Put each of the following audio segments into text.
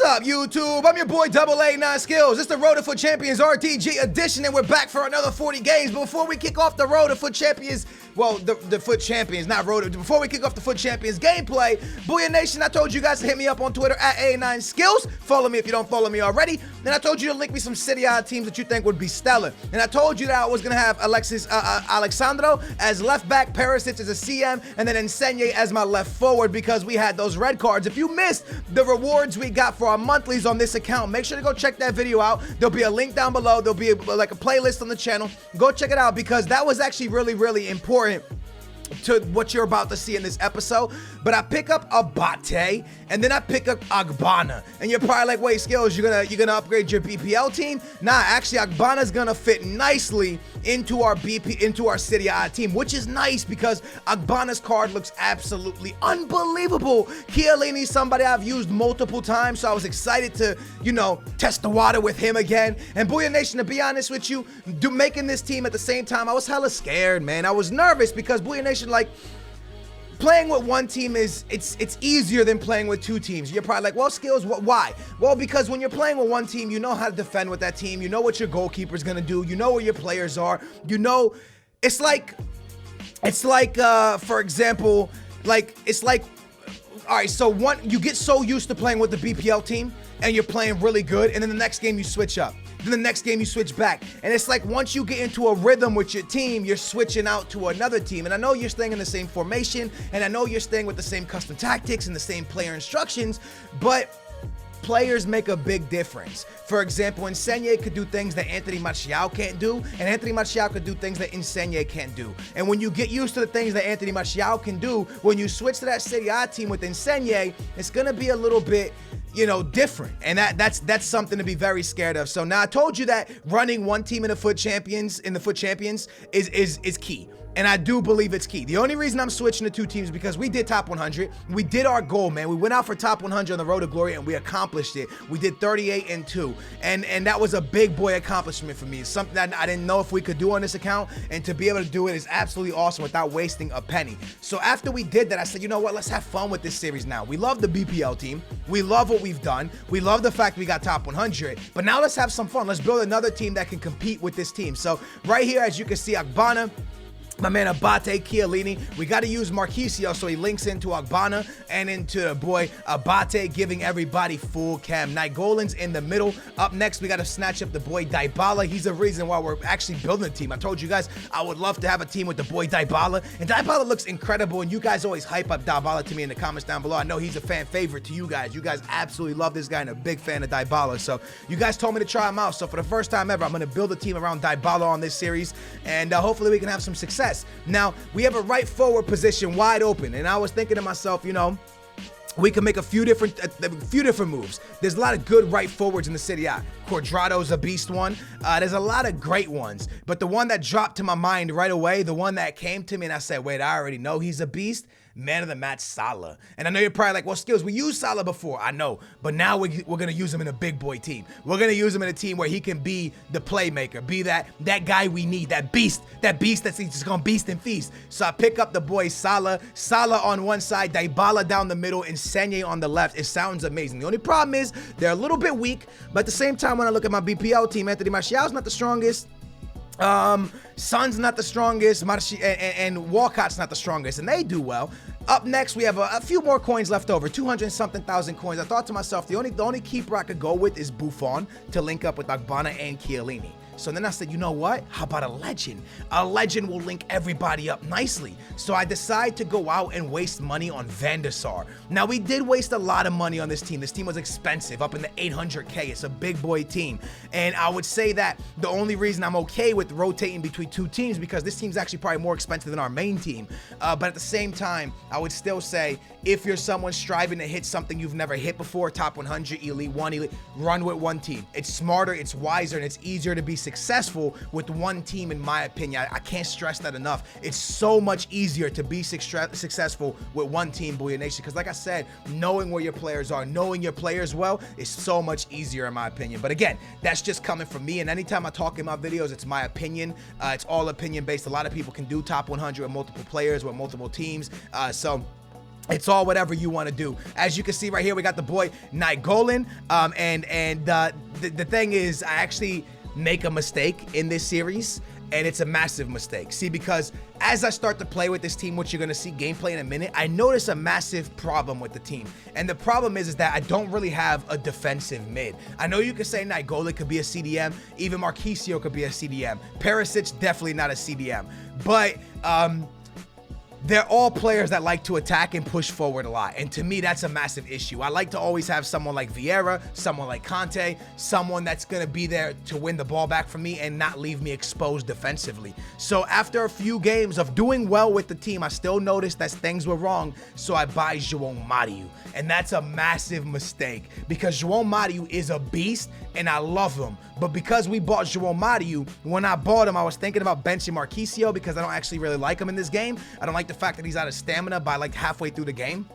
up, YouTube? I'm your boy Double A 9 Skills. It's the Road to Foot Champions RTG edition, and we're back for another 40 games. But before we kick off the Road to Foot Champions, well, the Foot Champions, not Road to, before we kick off the Foot Champions gameplay, Booyah Nation, I told you guys to hit me up on Twitter at A9 Skills. Follow me if you don't follow me already. Then I told you to link me some Serie A teams that you think would be stellar. And I told you that I was going to have Alexandro as left back, Perisic as a CM, and then Insigne as my left forward because we had those red cards. If you missed the rewards we got for our monthlies on this account, make sure to go check that video out. There'll be a link down below. There'll be like a playlist on the channel. Go check it out because that was actually really important to what you're about to see in this episode. But I pick up Abate and then I pick up Agbana, and you're probably like, wait, Skills, you're gonna upgrade your BPL team? Nah, actually Agbana's gonna fit nicely into our Serie A team, which is nice because Agbana's card looks absolutely unbelievable. Chiellini's somebody I've used multiple times, so I was excited to, test the water with him again. And Booyah Nation, to be honest with you, making this team at the same time, I was hella scared, man. I was nervous because Booyah Nation, like, playing with one team it's easier than playing with two teams. You're probably like, well, Skills, why? Well, because when you're playing with one team, you know how to defend with that team. You know what your goalkeeper's gonna do. You know where your players are. It's like, for example, all right, so you get so used to playing with the BPL team and you're playing really good, and then the next game you switch up. Then the next game you switch back. And it's like once you get into a rhythm with your team, you're switching out to another team. And I know you're staying in the same formation, and I know you're staying with the same custom tactics and the same player instructions, but players make a big difference. For example, Insigne could do things that Anthony Martial can't do, and Anthony Martial could do things that Insigne can't do. And when you get used to the things that Anthony Martial can do, when you switch to that Serie A team with Insigne, it's gonna be a little bit, different. And that's something to be very scared of. So now I told you that running one team in the Foot Champions is key. And I do believe it's key. The only reason I'm switching to two teams is because we did top 100. We did our goal, man. We went out for top 100 on the Road to Glory, and we accomplished it. We did 38-2, and that was a big boy accomplishment for me. It's something that I didn't know if we could do on this account, and to be able to do it is absolutely awesome without wasting a penny. So after we did that, I said, you know what? Let's have fun with this series now. We love the BPL team. We love what we've done. We love the fact we got top 100, but now let's have some fun. Let's build another team that can compete with this team. So right here, as you can see, Agbana, my man Abate, Chiellini. We got to use Marquisio so he links into Agbana and into the boy Abate, giving everybody full cam. Nainggolan's in the middle. Up next, we got to snatch up the boy Dybala. He's the reason why we're actually building a team. I told you guys I would love to have a team with the boy Dybala, and Dybala looks incredible, and you guys always hype up Dybala to me in the comments down below. I know he's a fan favorite to you guys. You guys absolutely love this guy and a big fan of Dybala. So you guys told me to try him out. So for the first time ever, I'm going to build a team around Dybala on this series, and hopefully we can have some success. Now, we have a right forward position wide open, and I was thinking to myself, we can make a few different moves. There's a lot of good right forwards in the Serie A. Cuadrado's a beast one. There's a lot of great ones, but the one that dropped to my mind right away, the one that came to me and I said, wait, I already know he's a beast. Man of the match, Salah. And I know you're probably like, well, Skills, we used Salah before. I know, but now we're going to use him in a big boy team. We're going to use him in a team where he can be the playmaker, be that guy we need, that beast that's just going to beast and feast. So I pick up the boy Salah on one side, Dybala down the middle, and Insigne on the left. It sounds amazing. The only problem is they're a little bit weak, but at the same time, when I look at my BPL team, Anthony Martial's not the strongest. Son's not the strongest, and Walcott's not the strongest, and they do well. Up next, we have a few more coins left over, 200-something thousand coins. I thought to myself, the only keeper I could go with is Buffon to link up with Agbana and Chiellini. So then I said, you know what? How about a legend? A legend will link everybody up nicely. So I decide to go out and waste money on Van der Sar. Now, we did waste a lot of money on this team. This team was expensive, up in the 800K. It's a big boy team. And I would say that the only reason I'm okay with rotating between two teams because this team's actually probably more expensive than our main team. But at the same time, I would still say if you're someone striving to hit something you've never hit before, top 100, Elite 1, Elite, run with one team. It's smarter, it's wiser, and it's easier to be successful with one team, in my opinion. I can't stress that enough. It's so much easier to be successful with one team, Booyah Nation, because like I said, knowing where your players are, knowing your players well is so much easier in my opinion. But again, that's just coming from me, and anytime I talk in my videos, it's my opinion. It's all opinion based. A lot of people can do top 100 with multiple players, with multiple teams. So It's all whatever you want to do. As you can see right here, we got the boy Nainggolan. The thing is, I actually make a mistake in this series, and it's a massive mistake. See, because as I start to play with this team, which you're going to see gameplay in a minute, I notice a massive problem with the team. And the problem is that I don't really have a defensive mid. I know you could say Nainggolan could be a CDM. Even Marchisio could be a CDM. Perisic, definitely not a CDM. But, they're all players that like to attack and push forward a lot. And to me, that's a massive issue. I like to always have someone like Vieira, someone like Conte, someone that's going to be there to win the ball back from me and not leave me exposed defensively. So after a few games of doing well with the team, I still noticed that things were wrong. So I buy João Mario. And that's a massive mistake because João Mario is a beast and I love him. But because we bought João Mario, when I bought him, I was thinking about benching Marchisio because I don't actually really like him in this game. I don't like the fact that he's out of stamina by like halfway through the game.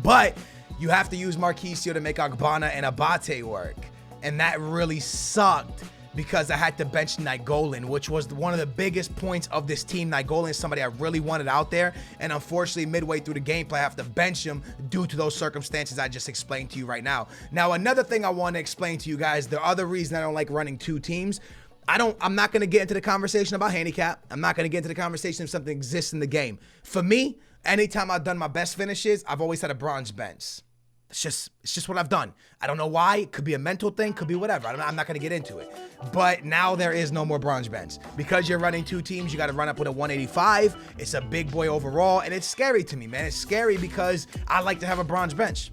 But you have to use Marchisio to make Ogbonna and Abate work. And that really sucked because I had to bench Nainggolan, which was one of the biggest points of this team. Nainggolan is somebody I really wanted out there, and unfortunately, midway through the gameplay, I have to bench him due to those circumstances I just explained to you right now. Now, another thing I want to explain to you guys, the other reason I don't like running two teams, I'm not going to get into the conversation about handicap. I'm not going to get into the conversation if something exists in the game. For me, anytime I've done my best finishes, I've always had a bronze bench. It's just what I've done. I don't know why. It could be a mental thing, could be whatever. I'm not going to get into it. But now there is no more bronze bench. Because you're running two teams, you got to run up with a 185. It's a big boy overall, and it's scary to me, man. It's scary because I like to have a bronze bench.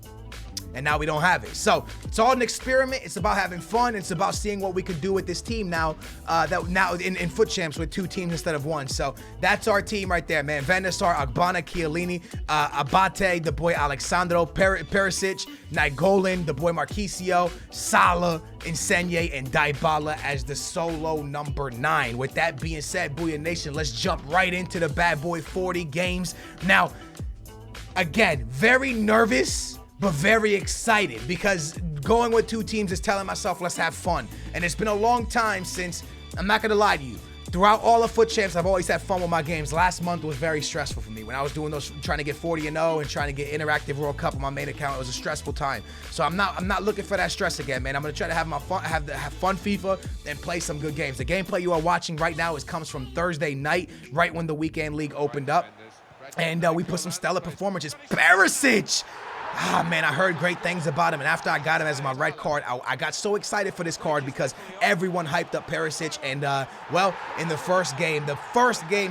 And now we don't have it. So it's all an experiment. It's about having fun. It's about seeing what we could do with this team now. Now in Foot Champs with two teams instead of one. So that's our team right there, man. Van der Sar, Ogbonna, Chiellini, Abate, the boy Alexandro, Perisic, Nainggolan, the boy Marchisio, Salah, Insigne, and Dybala as the solo number 9. With that being said, Booyah Nation, let's jump right into the Bad Boy 40 games. Now, again, very nervous, but very excited because going with two teams is telling myself, let's have fun. And it's been a long time since, I'm not going to lie to you, throughout all the Foot Champs, I've always had fun with my games. Last month was very stressful for me. When I was doing those, trying to get 40-0 and trying to get Interactive World Cup on my main account, it was a stressful time. So I'm not looking for that stress again, man. I'm gonna try to have fun FIFA and play some good games. The gameplay you are watching right now comes from Thursday night, right when the weekend league opened up, and we put some stellar performances. Perisic. Ah, man, I heard great things about him, and after I got him as my red card, I got so excited for this card because everyone hyped up Perisic, and, well, in the first game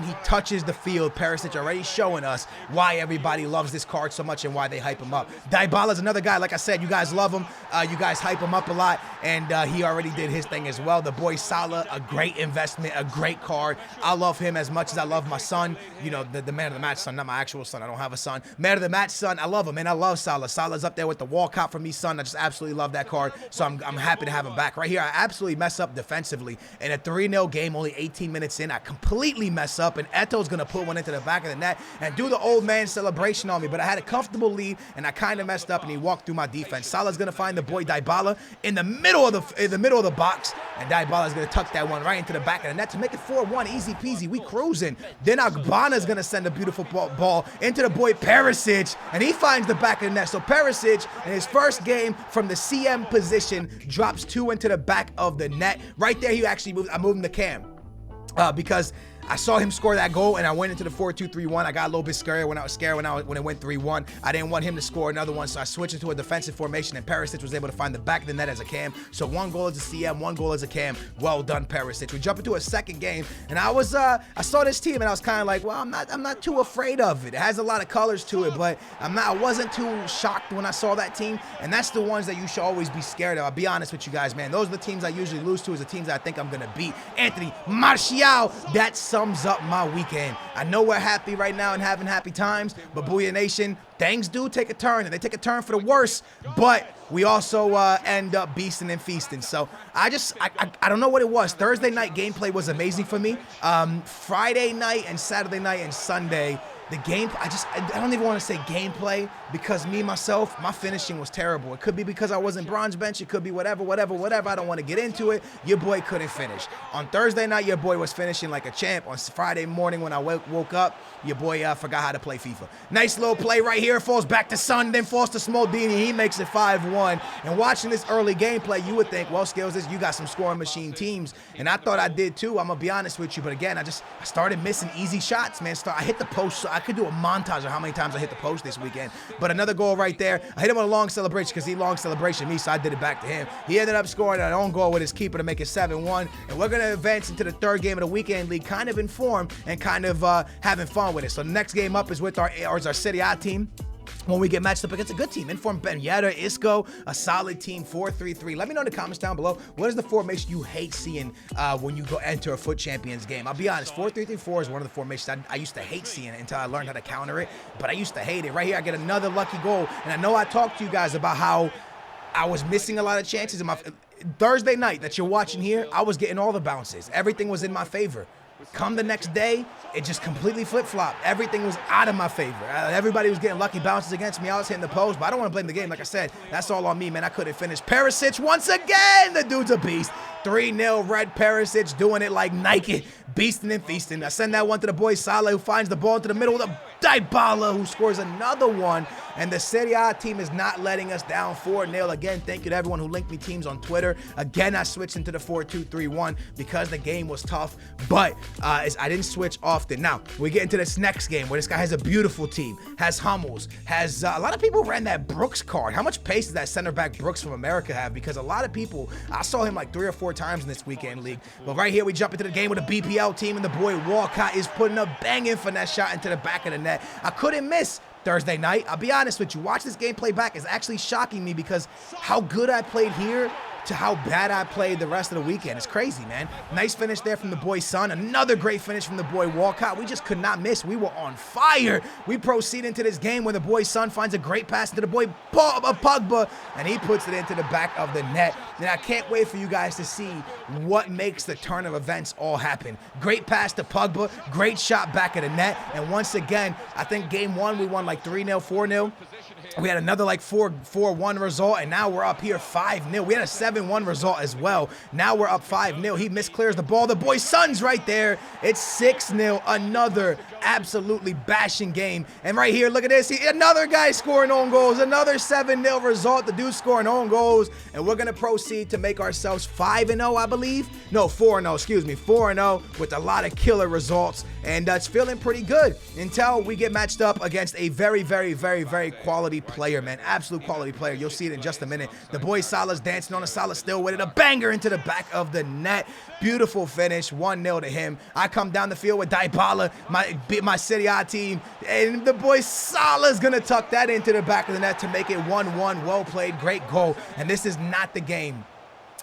he touches the field, Perisic already showing us why everybody loves this card so much and why they hype him up. Dybala's another guy, like I said, you guys love him, you guys hype him up a lot, and he already did his thing as well. The boy Salah, a great investment, a great card. I love him as much as I love my son, you know, the man of the match son, not my actual son, I don't have a son. Man of the match son, I love him, and I love Salah. Salah's up there with the Walcott for me, son. I just absolutely love that card, so I'm happy to have him back. Right here, I absolutely mess up defensively. In a 3-0 game, only 18 minutes in, I completely mess up, and Eto's going to put one into the back of the net and do the old man celebration on me, but I had a comfortable lead, and I kind of messed up, and he walked through my defense. Salah's going to find the boy Dybala in the middle of the box, and Dybala's going to tuck that one right into the back of the net to make it 4-1, easy peasy. We cruising. Then Ogbonna's going to send a beautiful ball into the boy Perisic, and he finds the back of the net. So Perisic, in his first game from the CM position, drops 2 into the back of the net. Right there, I moved him to Cam because I saw him score that goal, and I went into the 4-2-3-1. I got a little bit scared when it went 3-1. I didn't want him to score another one, so I switched into a defensive formation, and Perisic was able to find the back of the net as a Cam. So 1 goal as a CM, 1 goal as a Cam. Well done, Perisic. We jump into a second game, and I saw this team, and I was kind of like, well, I'm not too afraid of it. It has a lot of colors to it, but I wasn't too shocked when I saw that team, and that's the ones that you should always be scared of. I'll be honest with you guys, man. Those are the teams I usually lose to, is the teams that I think I'm gonna beat. Anthony Martial, that sums up my weekend. I know we're happy right now and having happy times, but Booyah Nation, things do take a turn, and they take a turn for the worse, but we also end up beasting and feasting. So I don't know what it was. Thursday night gameplay was amazing for me. Friday night and Saturday night and Sunday, the game, I don't even want to say gameplay, because me, myself, my finishing was terrible. It could be because I wasn't bronze bench. It could be whatever. I don't want to get into it. Your boy couldn't finish. On Thursday night, your boy was finishing like a champ. On Friday morning when I woke up, your boy forgot how to play FIFA. Nice little play right here. Falls back to Sun, then falls to Smaldini. He makes it 5-1. And watching this early gameplay, you would think, well, Skills, you got some scoring machine teams. And I thought I did too. I'm going to be honest with you. But again, I started missing easy shots, man. I hit the post. So I could do a montage of how many times I hit the post this weekend. But another goal right there. I hit him on a long celebration because he long celebration me, so I did it back to him. He ended up scoring an own goal with his keeper to make it 7-1. And we're going to advance into the third game of the weekend league, kind of in form and kind of having fun with it. So the next game up is with our Serie A team. When we get matched up against a good team, informed Ben Yedder, Isco, a solid team, 4-3-3. Let me know in the comments down below, what is the formation you hate seeing when you go enter a Foot Champions game? I'll be honest, 4-3-3-4 is one of the formations I used to hate seeing it until I learned how to counter it, but I used to hate it. Right here, I get another lucky goal, and I know I talked to you guys about how I was missing a lot of chances in my Thursday night that you're watching here. I was getting all the bounces. Everything was in my favor. Come the next day, it just completely flip-flopped. Everything was out of my favor. Everybody was getting lucky bounces against me. I was hitting the post, but I don't want to blame the game. Like I said, that's all on me, man. I couldn't finish. Perisic once again. The dude's a beast. 3-0 Red Perisic doing it like Nike. Beasting and feasting. I send that one to the boy Salah, who finds the ball into the middle of Dybala, who scores another one. And the Serie A team is not letting us down. 4-0. Again, thank you to everyone who linked me teams on Twitter. Again, I switched into the 4-2-3-1 because the game was tough, but I didn't switch often. Now, we get into this next game where this guy has a beautiful team, has Hummels, has a lot of people ran that Brooks card. How much pace does that center back Brooks from America have? Because a lot of people, I saw him like 3 or 4 times in this weekend league. But right here, we jump into the game with a BPL team, and the boy Walcott is putting a banging finesse shot into the back of the net. I couldn't miss Thursday night. I'll be honest with you, watch this gameplay back is actually shocking me because how good I played here to how bad I played the rest of the weekend. It's crazy, man. Nice finish there from the boy Son. Another great finish from the boy Walcott. We just could not miss. We were on fire. We proceed into this game where the boy Son finds a great pass to the boy Pogba, and he puts it into the back of the net. And I can't wait for you guys to see what makes the turn of events all happen. Great pass to Pogba, great shot back of the net, and once again, I think game 1 we won like 3-0, 4-0. We had another like 4-1 result, and now we're up here 5-0. We had a 7-1 result as well. Now we're up 5-0. He misclears the ball. The boy Son's right there. It's 6-0. Another absolutely bashing game. And right here, look at this. Another guy scoring own goals. Another 7-0 result. The dude scoring own goals. And we're going to proceed to make ourselves 5-0, I believe. No, 4-0. Excuse me. 4-0 with a lot of killer results. And it's feeling pretty good until we get matched up against a very, very, very, very quality player, man. Absolute quality player. You'll see it in just a minute. The boy Salah's dancing on a Salah still with it. A banger into the back of the net. Beautiful finish. 1-0 to him. I come down the field with Dybala, my Serie A team, and the boy Salah's gonna tuck that into the back of the net to make it 1-1. Well played. Great goal. And this is not the game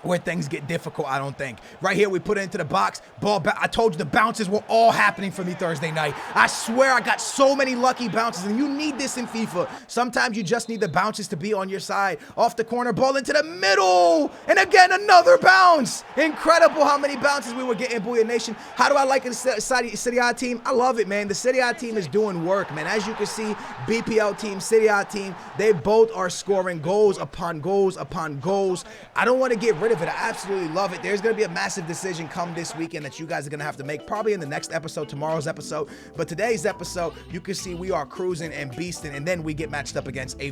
where things get difficult, I don't think. Right here, we put it into the box. Ball back. I told you the bounces were all happening for me Thursday night. I swear I got so many lucky bounces, and you need this in FIFA. Sometimes you just need the bounces to be on your side. Off the corner, ball into the middle. And again, another bounce. Incredible how many bounces we were getting, Booyah Nation. How do I like the Serie A team? I love it, man. The Serie A team is doing work, man. As you can see, BPL team, Serie A team, they both are scoring goals upon goals upon goals. I don't want to get rid of it. I absolutely love it. There's going to be a massive decision come this weekend that you guys are going to have to make, probably in the next episode, tomorrow's episode. But today's episode, you can see we are cruising and beasting, and then we get matched up against a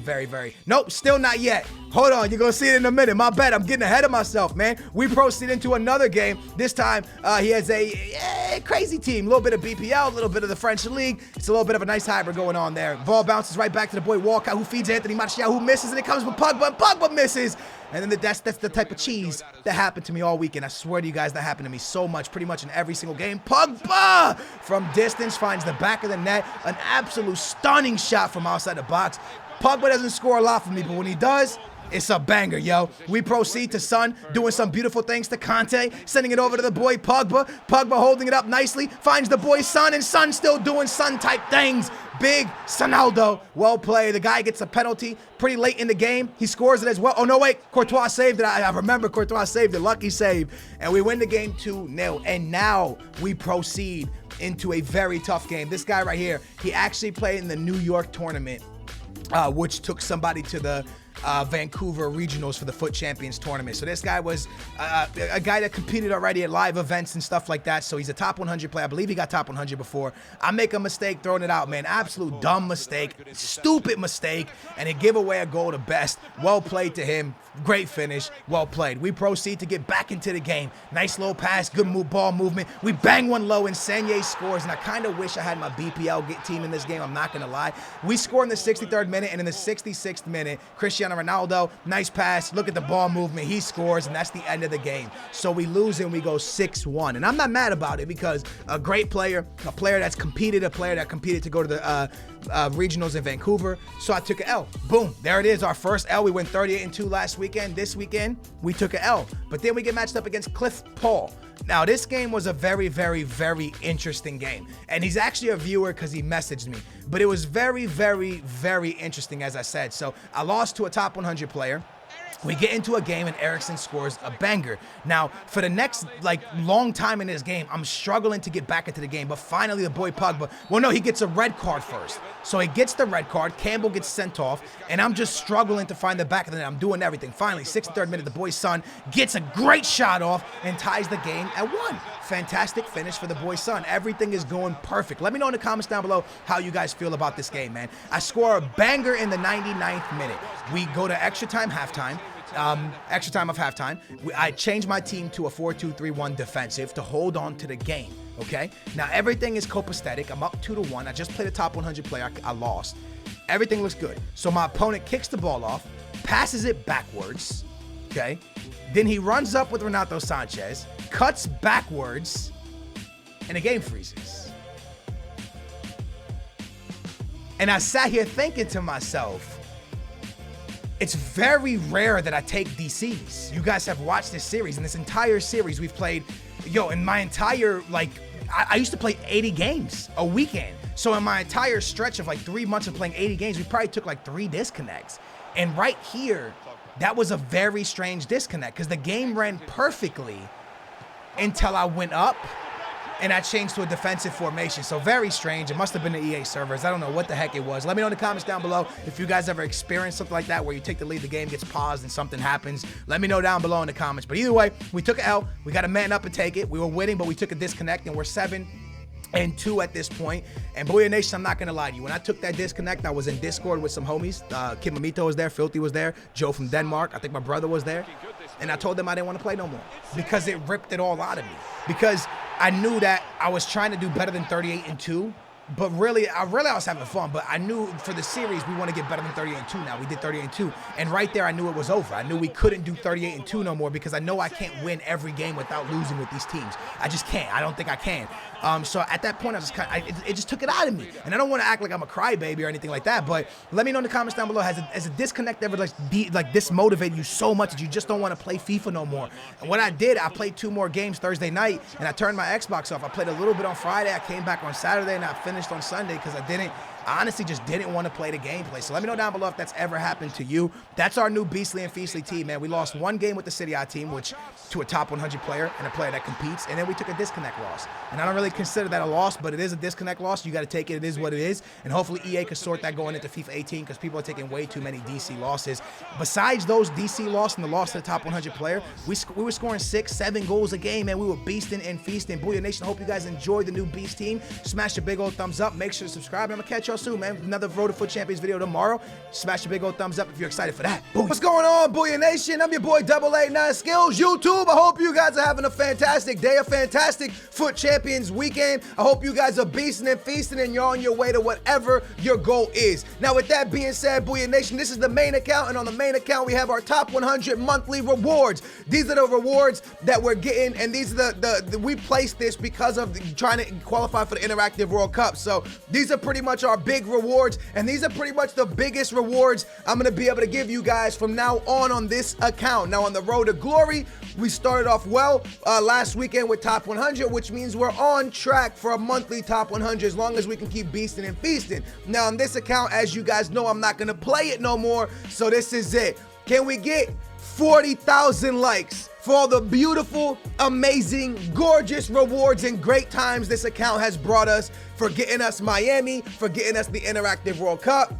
nope, still not yet. Hold on, you're going to see it in a minute. My bad, I'm getting ahead of myself, man. We proceed into another game. This time, he has a crazy team. A little bit of BPL, a little bit of the French League. It's a little bit of a nice hybrid going on there. Ball bounces right back to the boy Walcott, who feeds Anthony Martial, who misses, and it comes with Pogba, and Pogba misses. And then that's the type of cheese that happened to me all weekend. I swear to you guys, that happened to me so much, pretty much in every single game. Pogba from distance finds the back of the net. An absolute stunning shot from outside the box. Pogba doesn't score a lot for me, but when he does, it's a banger, yo. We proceed to Son, doing some beautiful things to Conte, sending it over to the boy Pogba. Pogba holding it up nicely, finds the boy Son, and Son still doing Son-type things. Big Sonaldo, well played. The guy gets a penalty pretty late in the game. He scores it as well. Oh, no, wait. Courtois saved it. I remember Courtois saved it. Lucky save. And we win the game 2-0. And now we proceed into a very tough game. This guy right here, he actually played in the New York tournament, which took somebody to the Vancouver regionals for the Foot Champions tournament. So this guy was a guy that competed already at live events and stuff like that. So he's a top 100 player. I believe he got top 100 before. I make a mistake throwing it out, man. Absolute dumb mistake, stupid mistake, and it give away a goal to Best. Well played to him. Great finish. Well played. We proceed to get back into the game. Nice low pass, good ball movement. We bang one low and Sanye scores, and I kind of wish I had my BPL team in this game. I'm not going to lie. We score in the 63rd minute, and in the 66th minute, Cristiano Ronaldo, nice pass. Look at the ball movement. He scores, and that's the end of the game. So we lose, and we go 6-1. And I'm not mad about it because a great player, a player that competed to go to the regionals in Vancouver. So I took an L. Boom. There it is, our first L. We went 38-2 last weekend. This weekend, we took an L. But then we get matched up against Cliff Paul. Now, this game was a very, very, very interesting game. And he's actually a viewer because he messaged me. But it was very, very, very interesting, as I said. So I lost to a top 100 player. We get into a game and Eriksson scores a banger. Now, for the next long time in this game, I'm struggling to get back into the game. But finally, the boy Pogba, well, no, he gets a red card first. So he gets the red card. Campbell gets sent off, and I'm just struggling to find the back of the net. I'm doing everything. Finally, 63rd minute, the boy's son gets a great shot off and ties the game at 1. Fantastic finish for the boy's son. Everything is going perfect. Let me know in the comments down below how you guys feel about this game, man. I score a banger in the 99th minute. We go to extra time, halftime. Extra time of halftime. I changed my team to a 4-2-3-1 defensive to hold on to the game. Okay. Now everything is copacetic. I'm up 2-1. I just played a top 100 player. I lost. Everything looks good. So my opponent kicks the ball off, passes it backwards. Okay. Then he runs up with Renato Sanchez, cuts backwards, and the game freezes. And I sat here thinking to myself, it's very rare that I take DCs. You guys have watched this series. In this entire series, we've played, in my entire, I used to play 80 games a weekend. So in my entire stretch of 3 months of playing 80 games, we probably took 3 disconnects. And right here, that was a very strange disconnect because the game ran perfectly until I went up and I changed to a defensive formation. So very strange. It must have been the EA servers. I don't know what the heck it was. Let me know in the comments down below if you guys ever experienced something like that where you take the lead, the game gets paused and something happens. Let me know down below in the comments. But either way, we took an L. We got to man up and take it. We were winning, but we took a disconnect and we're 7-2 at this point. And Booyah Nation, I'm not gonna lie to you. When I took that disconnect, I was in Discord with some homies. Kim Mamito was there, Filthy was there, Joe from Denmark. I think my brother was there. And I told them I didn't want to play no more because it ripped it all out of me. Because I knew that I was trying to do better than 38-2. But really, I was having fun. But I knew for the series, we want to get better than 38-2 now. We did 38-2. And right there, I knew it was over. I knew we couldn't do 38-2 no more because I know I can't win every game without losing with these teams. I just can't. I don't think I can. So at that point, I was it just took it out of me. And I don't want to act like I'm a crybaby or anything like that. But let me know in the comments down below, has a disconnect ever dismotivated you so much that you just don't want to play FIFA no more? And what I did, I played 2 more games Thursday night, and I turned my Xbox off. I played a little bit on Friday. I came back on Saturday, and I finished on Sunday because I honestly just didn't want to play the gameplay. So let me know down below if that's ever happened to you. That's our new Beastly and Feastly team, man. We lost 1 game with the City I team, which to a top 100 player and a player that competes, and then we took a disconnect loss. And I don't really consider that a loss, but it is a disconnect loss. You got to take it. It is what it is. And hopefully EA can sort that going into FIFA 18 because people are taking way too many DC losses. Besides those DC losses and the loss to the top 100 player, we were scoring 6-7 goals a game, man. We were beasting and feasting. Booyah Nation, I hope you guys enjoyed the new Beast team. Smash the big old thumbs up. Make sure to subscribe. And I'm going to catch y'all soon, man. Another Road to Foot Champions video tomorrow. Smash the big old thumbs up if you're excited for that. Boom. What's going on, Booyah Nation? I'm your boy 889 Skills YouTube. I hope you guys are having a fantastic day, a fantastic Foot Champions weekend. I hope you guys are beasting and feasting and you're on your way to whatever your goal is. Now, with that being said, Booyah Nation, this is the main account, and on the main account, we have our top 100 monthly rewards. These are the rewards that we're getting, and these are we placed this because of trying to qualify for the Interactive World Cup. So these are pretty much our big rewards, and these are pretty much the biggest rewards I'm going to be able to give you guys from now on this account. Now, on the road to glory, we started off well last weekend with top 100, which means we're on track for a monthly top 100 as long as we can keep beasting and feasting. Now, on this account, as you guys know, I'm not going to play it no more, so this is it. Can we get 40,000 likes for all the beautiful, amazing, gorgeous rewards and great times this account has brought us, for getting us Miami, for getting us the Interactive World Cup.